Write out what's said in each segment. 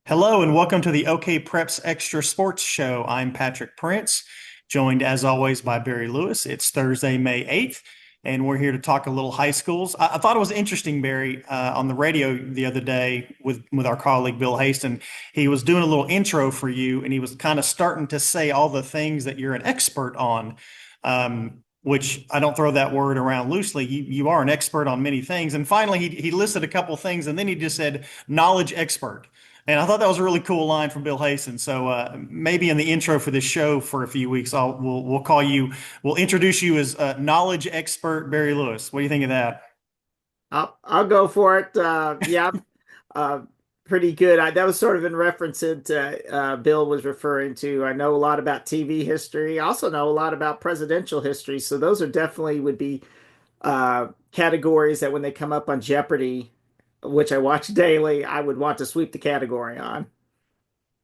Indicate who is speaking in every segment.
Speaker 1: Hello and welcome to the OKPreps Extra Sports Show. I'm Patrick Prince, joined as always by Barry Lewis. It's Thursday, May 8th, and we're here to talk a little high schools. I thought it was interesting, Barry, on the radio the other day with our colleague Bill Haston. He was doing a little intro for you, and he was kind of starting to say all the things that you're an expert on. Which I don't throw that word around loosely. You are an expert on many things. And finally, he listed a couple things, and then he just said knowledge expert. And I thought that was a really cool line from Bill Hayson. So maybe in the intro for this show for a few weeks, we'll call you, we'll introduce you as knowledge expert Barry Lewis. What do you think of that?
Speaker 2: I'll go for it. Yeah, uh, pretty good. That was sort of in reference to Bill was referring to. I know a lot about TV history. I also know a lot about presidential history. So those are definitely would be categories that when they come up on Jeopardy, which I watch daily, I would want to sweep the category on.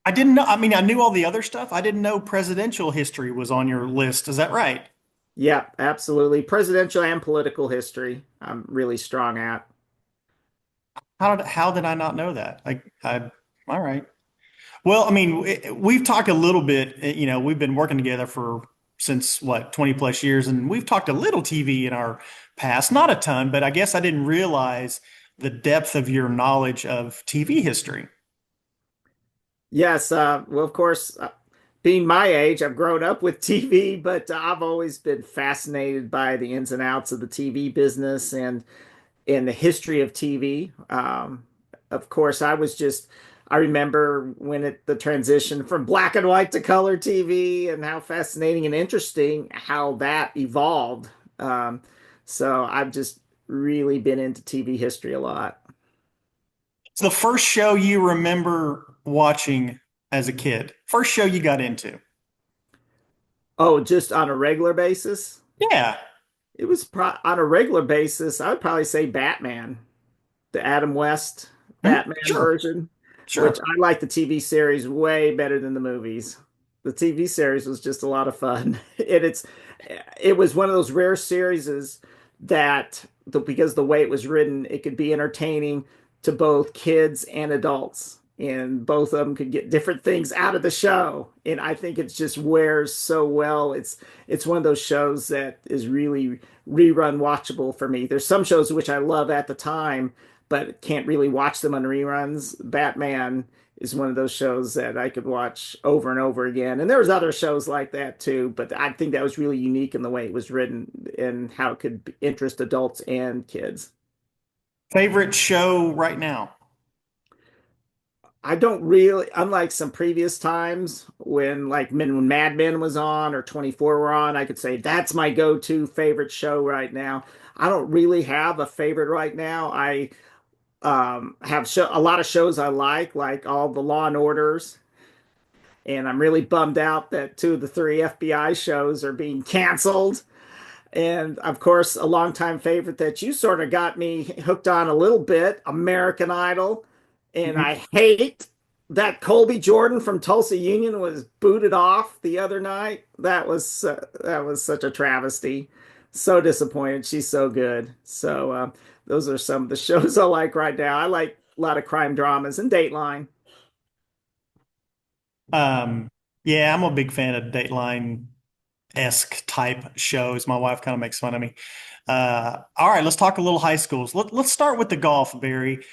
Speaker 1: I didn't know. I mean, I knew all the other stuff. I didn't know presidential history was on your list. Is that right?
Speaker 2: Yeah, absolutely. Presidential and political history, I'm really strong at.
Speaker 1: How did I not know that? All right. Well, I mean, we've talked a little bit, we've been working together for since what, 20 plus years, and we've talked a little TV in our past, not a ton, but I guess I didn't realize the depth of your knowledge of TV history.
Speaker 2: Yes, well, of course, being my age, I've grown up with TV, but I've always been fascinated by the ins and outs of the TV business and the history of TV. Of course, I remember when the transition from black and white to color TV and how fascinating and interesting how that evolved. So I've just really been into TV history a lot.
Speaker 1: It's the first show you remember watching as a kid, first show you got into.
Speaker 2: Oh, just on a regular basis?
Speaker 1: Yeah.
Speaker 2: It was on a regular basis. I would probably say Batman, the Adam West
Speaker 1: Mhm.
Speaker 2: Batman
Speaker 1: Sure.
Speaker 2: version, which
Speaker 1: Sure.
Speaker 2: I like the TV series way better than the movies. The TV series was just a lot of fun. It was one of those rare series because the way it was written, it could be entertaining to both kids and adults. And both of them could get different things out of the show. And I think it just wears so well. It's one of those shows that is really rerun watchable for me. There's some shows which I love at the time, but can't really watch them on reruns. Batman is one of those shows that I could watch over and over again. And there was other shows like that too, but I think that was really unique in the way it was written and how it could interest adults and kids.
Speaker 1: Favorite show right now?
Speaker 2: I don't really, unlike some previous times when Mad Men was on or 24 were on, I could say that's my go-to favorite show right now. I don't really have a favorite right now. I have a lot of shows I like all the Law and Orders, and I'm really bummed out that two of the three FBI shows are being canceled. And of course, a longtime favorite that you sort of got me hooked on a little bit, American Idol. And
Speaker 1: Mhm.
Speaker 2: I hate that Colby Jordan from Tulsa Union was booted off the other night. That was such a travesty. So disappointed. She's so good. So those are some of the shows I like right now. I like a lot of crime dramas and Dateline.
Speaker 1: Um, yeah, I'm a big fan of Dateline-esque type shows. My wife kind of makes fun of me. All right, let's talk a little high schools. Let's start with the golf, Barry.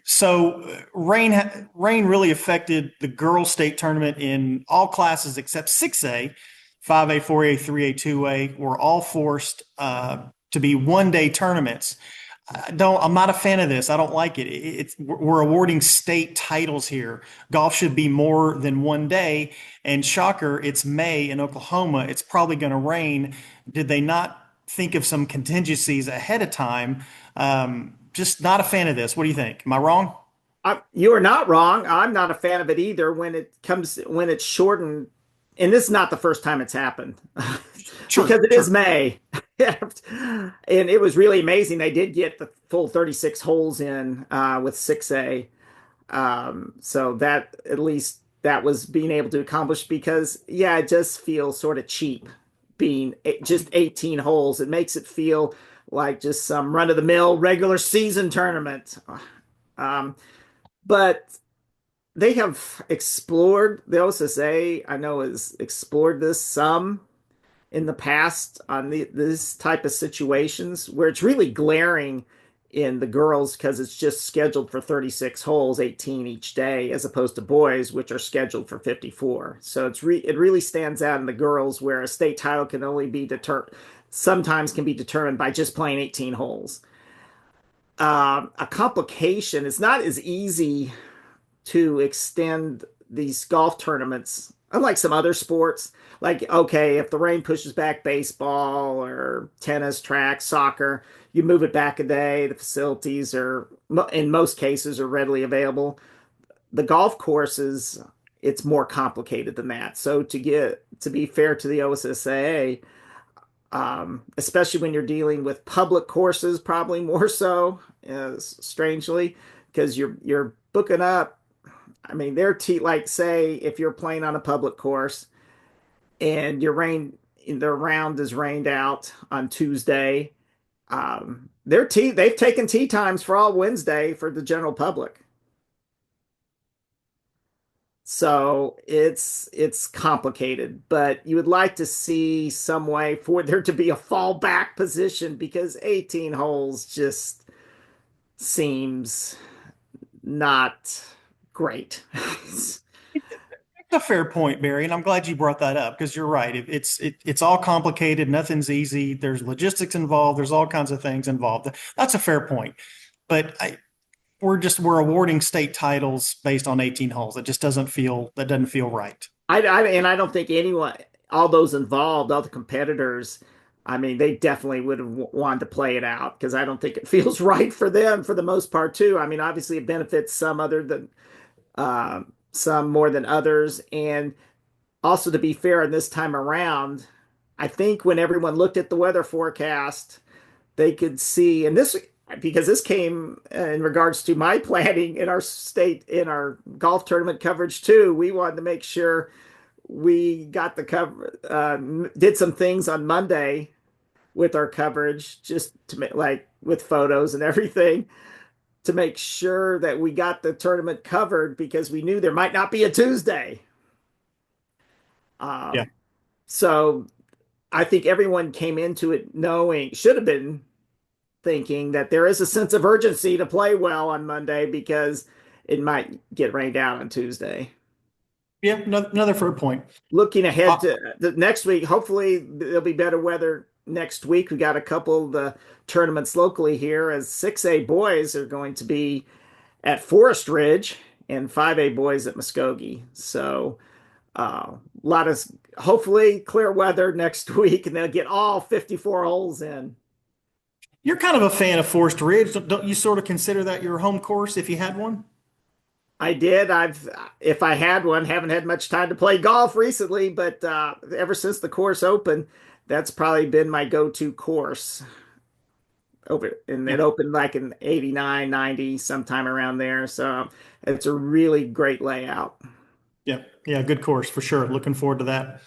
Speaker 1: So rain really affected the girls' state tournament in all classes except 6A, 5A, 4A, 3A, 2A were all forced to be one-day tournaments. I'm not a fan of this. I don't like it. We're awarding state titles here. Golf should be more than one day. And shocker, it's May in Oklahoma. It's probably going to rain. Did they not think of some contingencies ahead of time? Just not a fan of this. What do you think? Am I wrong?
Speaker 2: You are not wrong. I'm not a fan of it either when it's shortened. And this is not the first time it's happened because
Speaker 1: Sure,
Speaker 2: it is
Speaker 1: sure.
Speaker 2: May. And it was really amazing. They did get the full 36 holes in with 6A. So that at least that was being able to accomplish because, yeah, it just feels sort of cheap being just 18 holes. It makes it feel like just some run-of-the-mill regular season tournament. Um, but they have explored the OSSA, I know has explored this some in the past on this type of situations where it's really glaring in the girls because it's just scheduled for 36 holes, 18 each day, as opposed to boys, which are scheduled for 54. So it really stands out in the girls where a state title can only be determined sometimes can be determined by just playing 18 holes. A complication, it's not as easy to extend these golf tournaments, unlike some other sports. Like, okay, if the rain pushes back baseball or tennis, track, soccer, you move it back a day. The facilities are, in most cases, are readily available. The golf courses, it's more complicated than that. So to be fair to the OSSAA, especially when you're dealing with public courses, probably more so, strangely, because you're booking up. I mean, like say if you're playing on a public course and the round is rained out on Tuesday, they've taken tee times for all Wednesday for the general public. So it's complicated, but you would like to see some way for there to be a fallback position because 18 holes just seems not great.
Speaker 1: A fair point, Barry, and I'm glad you brought that up because you're right. It's all complicated. Nothing's easy. There's logistics involved. There's all kinds of things involved. That's a fair point. But we're awarding state titles based on 18 holes. It just doesn't feel right.
Speaker 2: And I don't think anyone, all those involved, all the competitors, I mean, they definitely would have wanted to play it out because I don't think it feels right for them for the most part too. I mean, obviously it benefits some more than others, and also to be fair, this time around, I think when everyone looked at the weather forecast, they could see, and this because this came in regards to my planning in our golf tournament coverage too. We wanted to make sure we got the cover, did some things on Monday with our coverage, just to make like with photos and everything to make sure that we got the tournament covered because we knew there might not be a Tuesday.
Speaker 1: Yeah.
Speaker 2: Um, so I think everyone came into it knowing, should have been thinking that there is a sense of urgency to play well on Monday because it might get rained out on Tuesday.
Speaker 1: Yeah. Another fair point.
Speaker 2: Looking ahead
Speaker 1: Uh,
Speaker 2: to the next week, hopefully there'll be better weather next week. We got a couple of the tournaments locally here as 6A boys are going to be at Forest Ridge and 5A boys at Muskogee. So a lot of hopefully clear weather next week, and they'll get all 54 holes in.
Speaker 1: you're kind of a fan of Forest Ridge. Don't you sort of consider that your home course if you had one?
Speaker 2: I did. If I had one, haven't had much time to play golf recently, but ever since the course opened, that's probably been my go-to course. And
Speaker 1: Yeah.
Speaker 2: it opened like in 89, 90, sometime around there. So it's a really great layout.
Speaker 1: Yeah. Yeah. Good course for sure. Looking forward to that.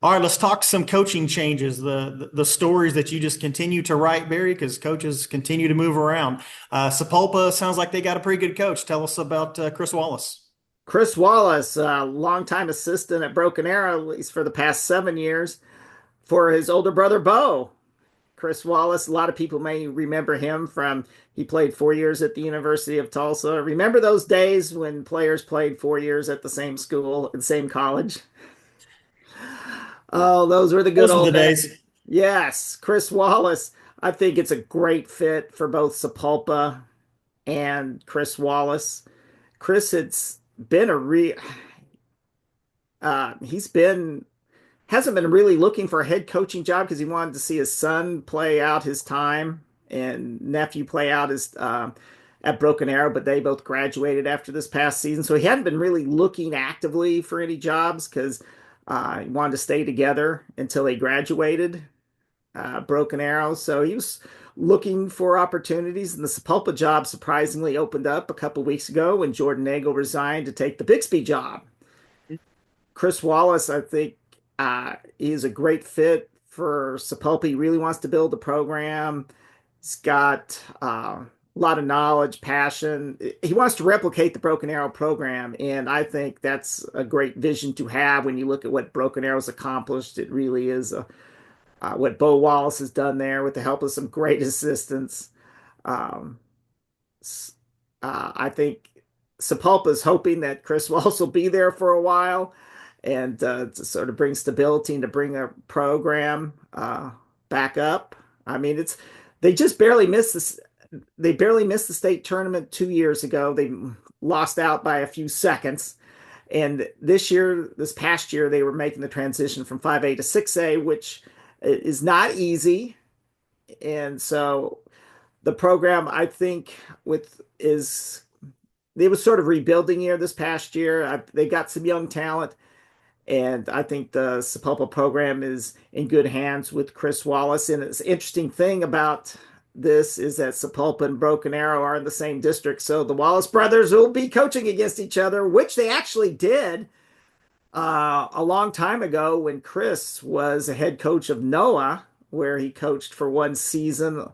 Speaker 1: All right, let's talk some coaching changes. The stories that you just continue to write, Barry, because coaches continue to move around. Sapulpa sounds like they got a pretty good coach. Tell us about Chris Wallace.
Speaker 2: Chris Wallace, longtime assistant at Broken Arrow, at least for the past 7 years, for his older brother Bo. Chris Wallace, a lot of people may remember him from he played 4 years at the University of Tulsa. Remember those days when players played 4 years at the same school and same college? Oh, those were the good
Speaker 1: Those were the
Speaker 2: old days.
Speaker 1: days.
Speaker 2: Yes, Chris Wallace. I think it's a great fit for both Sapulpa and Chris Wallace. Chris has been a re he's been hasn't been really looking for a head coaching job because he wanted to see his son play out his time and nephew play out his at Broken Arrow, but they both graduated after this past season. So he hadn't been really looking actively for any jobs because he wanted to stay together until they graduated Broken Arrow. So he was looking for opportunities, and the Sapulpa job surprisingly opened up a couple weeks ago when Jordan Nagel resigned to take the Bixby job. Chris Wallace, I think, is a great fit for Sapulpa. He really wants to build a program. He's got a lot of knowledge, passion. He wants to replicate the Broken Arrow program, and I think that's a great vision to have when you look at what Broken Arrow's accomplished. It really is what Bo Wallace has done there with the help of some great assistants. Um, I think Sapulpa is hoping that Chris Wallace will be there for a while and to sort of bring stability and to bring a program back up. I mean, it's they just barely missed this. They barely missed the state tournament 2 years ago. They lost out by a few seconds. And this past year, they were making the transition from 5A to 6A, which is not easy. And so the program, I think, with is it was sort of rebuilding year this past year. They got some young talent, and I think the Sapulpa program is in good hands with Chris Wallace. And it's interesting thing about this is that Sapulpa and Broken Arrow are in the same district, so the Wallace brothers will be coaching against each other, which they actually did a long time ago when Chris was a head coach of Noah, where he coached for one season.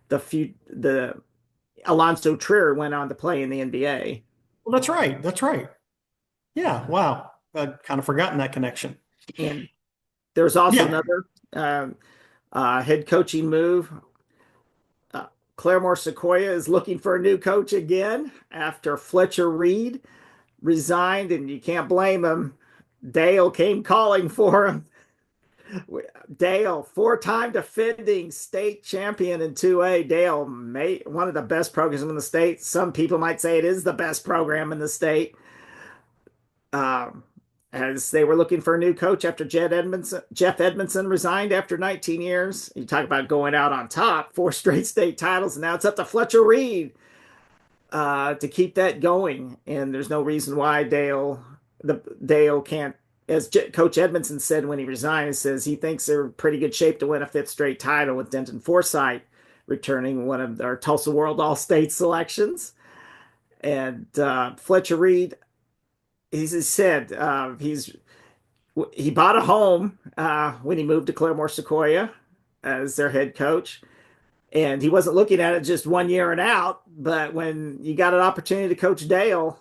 Speaker 2: The Alonzo Trier went on to play in the NBA.
Speaker 1: Well, that's right. That's right. Yeah. Wow. I'd kind of forgotten that connection.
Speaker 2: And there's also
Speaker 1: Yeah.
Speaker 2: another head coaching move. Uh, Claremore Sequoia is looking for a new coach again after Fletcher Reed resigned, and you can't blame him. Dale came calling for him. Dale, four-time defending state champion in 2A. Dale, one of the best programs in the state. Some people might say it is the best program in the state. Um, as they were looking for a new coach after Jeff Edmondson resigned after 19 years. You talk about going out on top, four straight state titles, and now it's up to Fletcher Reed to keep that going. And there's no reason why Dale can't. As Coach Edmondson said when he resigned, he says he thinks they're in pretty good shape to win a fifth straight title with Denton Forsythe returning one of our Tulsa World All-State selections. And Fletcher Reed, he said he bought a home when he moved to Claremore Sequoia as their head coach. And he wasn't looking at it just 1 year and out, but when you got an opportunity to coach Dale,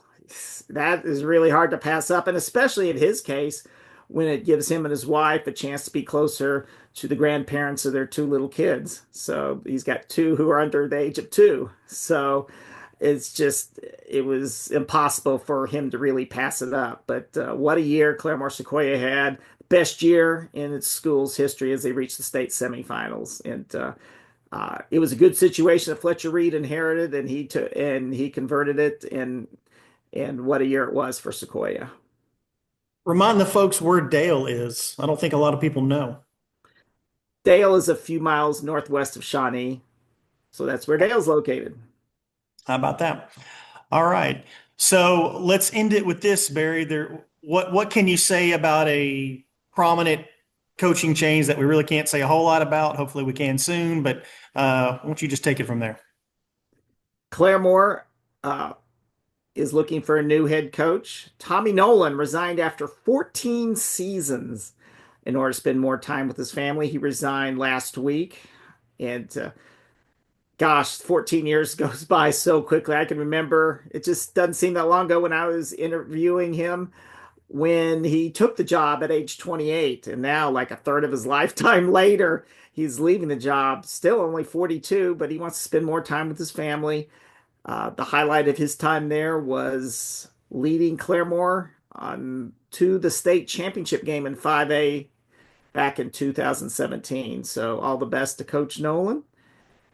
Speaker 2: that is really hard to pass up. And especially in his case, when it gives him and his wife a chance to be closer to the grandparents of their two little kids. So he's got two who are under the age of 2. So it was impossible for him to really pass it up. But what a year Claremore Sequoia had. Best year in its school's history as they reached the state semifinals. And it was a good situation that Fletcher Reed inherited, and he converted it, and what a year it was for Sequoia.
Speaker 1: Remind the folks where Dale is. I don't think a lot of people know.
Speaker 2: Dale is a few miles northwest of Shawnee, so that's where Dale's located.
Speaker 1: How about that? All right. So let's end it with this, Barry. What can you say about a prominent coaching change that we really can't say a whole lot about? Hopefully we can soon, but why don't you just take it from there?
Speaker 2: Claremore is looking for a new head coach. Tommy Nolan resigned after 14 seasons in order to spend more time with his family. He resigned last week, and gosh, 14 years goes by so quickly. I can remember it just doesn't seem that long ago when I was interviewing him when he took the job at age 28. And now, like a third of his lifetime later, he's leaving the job, still only 42, but he wants to spend more time with his family. The highlight of his time there was leading Claremore on to the state championship game in 5A back in 2017. So all the best to Coach Nolan.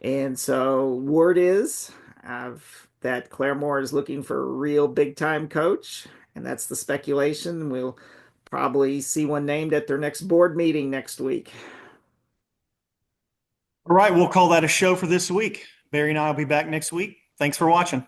Speaker 2: And so word is that Claremore is looking for a real big time coach, and that's the speculation. We'll probably see one named at their next board meeting next week.
Speaker 1: All right, we'll call that a show for this week. Barry and I will be back next week. Thanks for watching.